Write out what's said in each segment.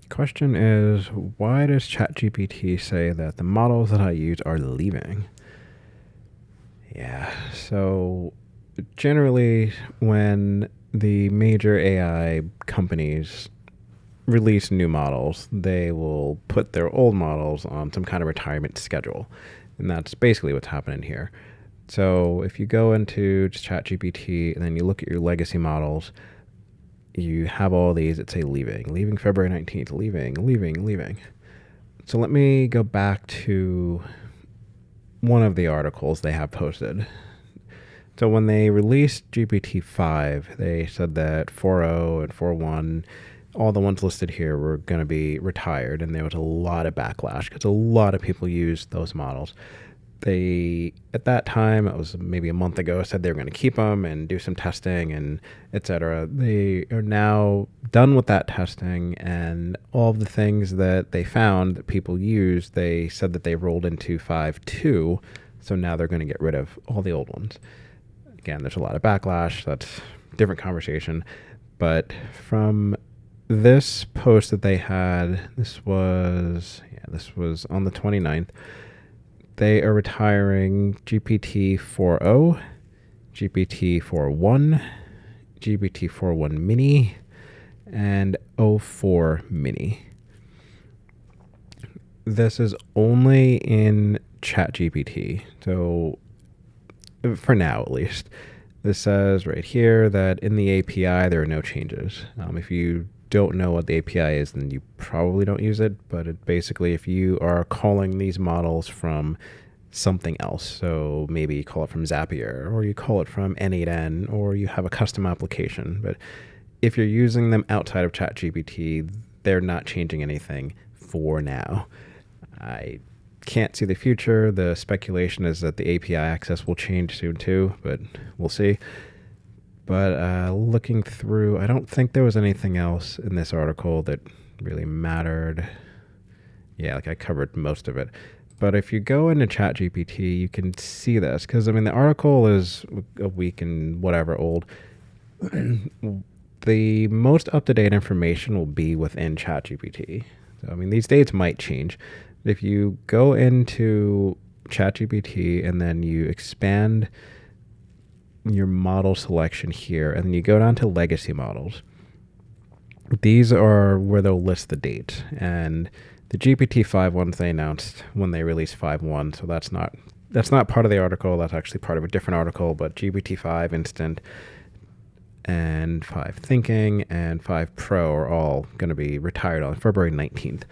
Question is, why does ChatGPT say that the models that I use are leaving? Yeah, so generally, when the major AI companies release new models, they will put their old models on some kind of retirement schedule. And that's basically what's happening here. So if you go into just ChatGPT and then you look at your legacy models, you have all these that say leaving February 19th, leaving. So let me go back to one of the articles they have posted. So when they released GPT-5, they said that 4.0 and 4.1, all the ones listed here were going to be retired, and there was a lot of backlash because a lot of people used those models. They, at that time, it was maybe a month ago, said they were going to keep them and do some testing and etc. They are now done with that testing, and all of the things that they found that people used, they said that they rolled into 5.2, so now they're going to get rid of all the old ones. Again, there's a lot of backlash. That's a different conversation. But from this post that they had, this was on the 29th. They are retiring GPT 4.0, GPT 4.1, GPT 4.1 mini, and O4 mini. This is only in ChatGPT. So for now, at least. This says right here that in the API, there are no changes. If you don't know what the API is, then you probably don't use it. But it basically, if you are calling these models from something else, so maybe you call it from Zapier, or you call it from N8N, or you have a custom application. But if you're using them outside of ChatGPT, they're not changing anything for now. I can't see the future. The speculation is that the API access will change soon too, but we'll see. But looking through, I don't think there was anything else in this article that really mattered. Yeah, like I covered most of it. But if you go into ChatGPT, you can see this because I mean the article is a week and whatever old. The most up-to-date information will be within ChatGPT. So I mean these dates might change. If you go into ChatGPT and then you expand your model selection here, and then you go down to legacy models, these are where they'll list the date. And the GPT-5 ones they announced when they released 5.1, so that's not part of the article. That's actually part of a different article. But GPT-5 Instant and 5 Thinking and 5 Pro are all going to be retired on February 19th.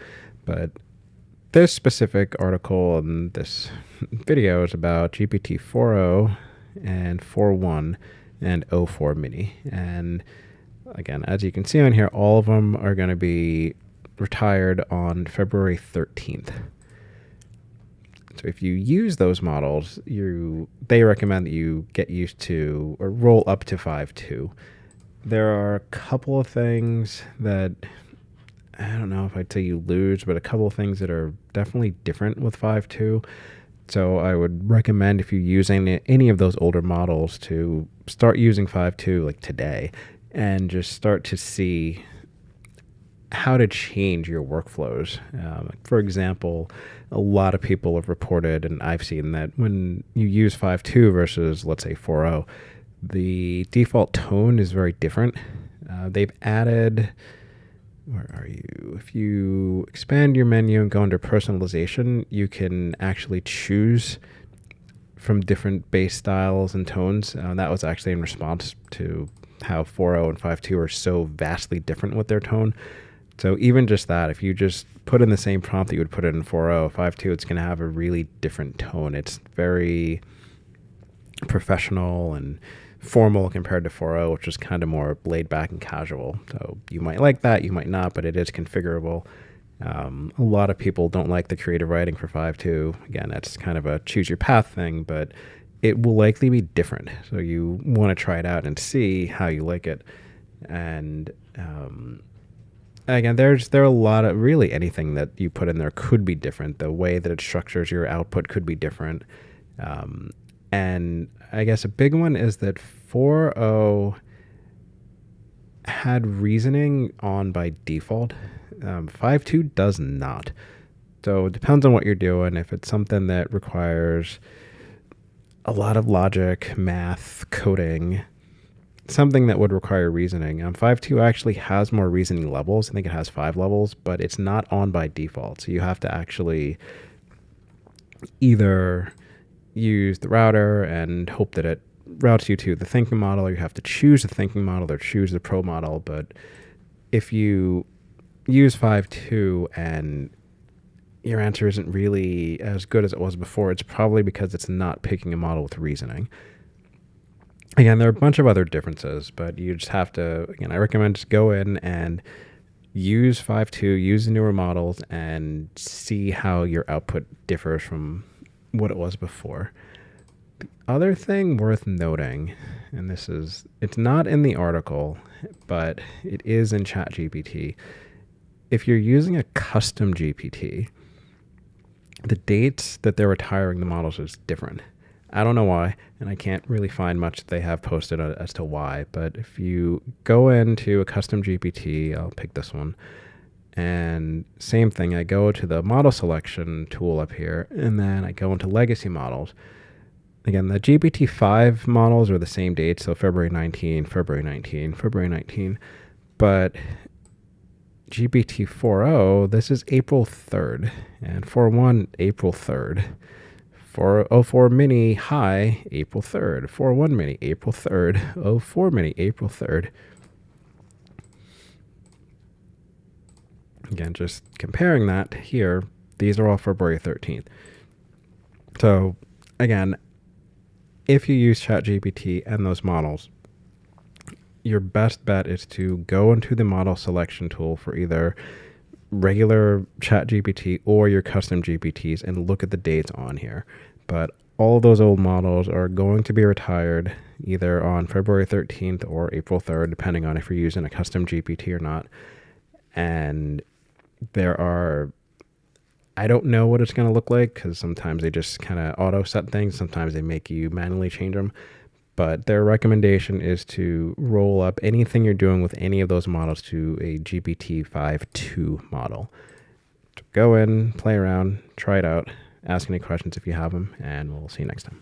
But this specific article and this video is about GPT 4.0 and 4.1 and O4 mini. And again, as you can see on here, all of them are going to be retired on February 13th. So if you use those models, they recommend that you get used to or roll up to 5.2. There are a couple of things that I don't know if I'd say you lose, but a couple of things that are definitely different with 5.2. So I would recommend if you're using any of those older models to start using 5.2 like today and just start to see how to change your workflows. For example, a lot of people have reported, and I've seen that when you use 5.2 versus, let's say, 4.0, the default tone is very different. They've added... Where are you? If you expand your menu and go under personalization, you can actually choose from different bass styles and tones. That was actually in response to how 4.0 and 5.2 are so vastly different with their tone. So even just that, if you just put in the same prompt that you would put in 4.0, 5.2, it's going to have a really different tone. It's very professional and formal compared to 4.0, which is kind of more laid back and casual. So you might like that, you might not, but it is configurable. A lot of people don't like the creative writing for 5.2. Again, that's kind of a choose your path thing, but it will likely be different. So you want to try it out and see how you like it. And again, there are a lot of really anything that you put in there could be different. The way that it structures your output could be different. And I guess a big one is that 4.0 had reasoning on by default. 5.2 does not. So it depends on what you're doing. If it's something that requires a lot of logic, math, coding, something that would require reasoning. 5.2 actually has more reasoning levels. I think it has 5 levels, but it's not on by default. So you have to actually either use the router and hope that it routes you to the thinking model, or you have to choose the thinking model or choose the pro model. But if you use 5.2 and your answer isn't really as good as it was before, it's probably because it's not picking a model with reasoning. Again, there are a bunch of other differences, but you just have to, again, I recommend just go in and use 5.2, use the newer models, and see how your output differs from what it was before. The other thing worth noting, and it's not in the article, but it is in ChatGPT. If you're using a custom GPT, the dates that they're retiring the models is different. I don't know why, and I can't really find much that they have posted as to why, but if you go into a custom GPT, I'll pick this one, and same thing, I go to the model selection tool up here, and then I go into legacy models. Again, the GPT-5 models are the same dates, so February 19, February 19, February 19, but GPT-4o, this is April 3rd, and 4.1, April 3rd. 404 mini high, April 3rd. 4.1 mini, April 3rd. 04 mini, April 3rd. Again, just comparing that here, these are all February 13th. So again, if you use ChatGPT and those models, your best bet is to go into the model selection tool for either regular ChatGPT or your custom GPTs and look at the dates on here. But all of those old models are going to be retired either on February 13th or April 3rd, depending on if you're using a custom GPT or not. And I don't know what it's going to look like, because sometimes they just kind of auto set things. Sometimes they make you manually change them. But their recommendation is to roll up anything you're doing with any of those models to a GPT-5.2 model. So go in, play around, try it out, ask any questions if you have them, and we'll see you next time.